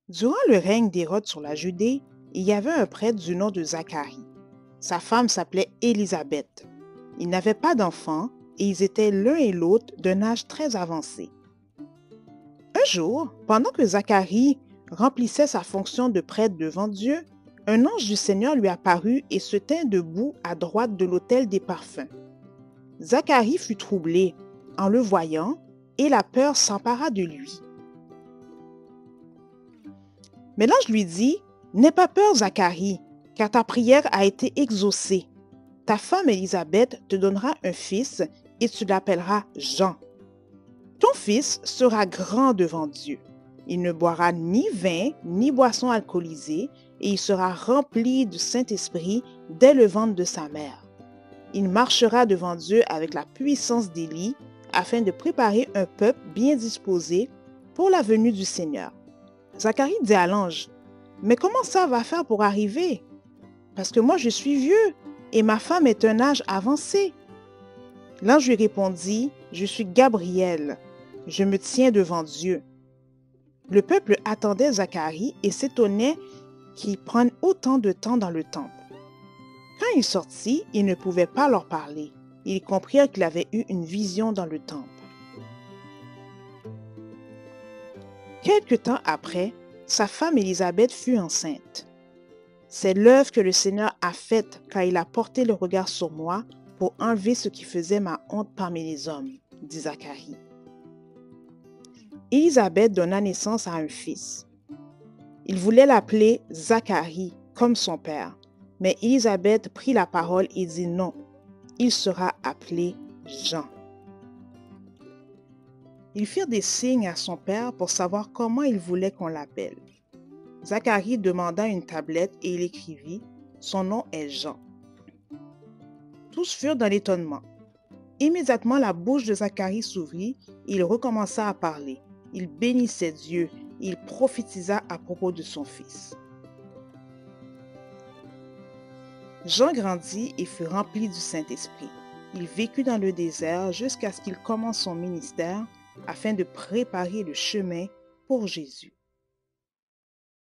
Durant le règne d'Hérode sur la Judée, il y avait un prêtre du nom de Zacharie. Sa femme s'appelait Élisabeth. Ils n'avaient pas d'enfants et ils étaient l'un et l'autre d'un âge très avancé. Un jour, pendant que Zacharie remplissait sa fonction de prêtre devant Dieu, un ange du Seigneur lui apparut et se tint debout à droite de l'autel des parfums. Zacharie fut troublé en le voyant et la peur s'empara de lui. Mais l'ange lui dit, « N'aie pas peur, Zacharie, car ta prière a été exaucée. Ta femme Élisabeth te donnera un fils et tu l'appelleras Jean. Ton fils sera grand devant Dieu. Il ne boira ni vin ni boisson alcoolisée et il sera rempli du Saint-Esprit dès le ventre de sa mère. Il marchera devant Dieu avec la puissance d'Élie afin de préparer un peuple bien disposé pour la venue du Seigneur. » Zacharie dit à l'ange, « Mais comment ça va faire pour arriver? Parce que moi je suis vieux et ma femme est un âge avancé. » L'ange lui répondit, « Je suis Gabriel, je me tiens devant Dieu. » Le peuple attendait Zacharie et s'étonnait qu'il prenne autant de temps dans le temple. Quand il sortit, il ne pouvait pas leur parler. Ils comprirent qu'il avait eu une vision dans le temple. Quelque temps après, sa femme Élisabeth fut enceinte. « C'est l'œuvre que le Seigneur a faite car il a porté le regard sur moi pour enlever ce qui faisait ma honte parmi les hommes, » dit Zacharie. Élisabeth donna naissance à un fils. Il voulait l'appeler Zacharie comme son père, mais Élisabeth prit la parole et dit non, il sera appelé Jean. Ils firent des signes à son père pour savoir comment il voulait qu'on l'appelle. Zacharie demanda une tablette et il écrivit « Son nom est Jean ». Tous furent dans l'étonnement. Immédiatement, la bouche de Zacharie s'ouvrit et il recommença à parler. Il bénissait Dieu et il prophétisa à propos de son fils. Jean grandit et fut rempli du Saint-Esprit. Il vécut dans le désert jusqu'à ce qu'il commence son ministère afin de préparer le chemin pour Jésus.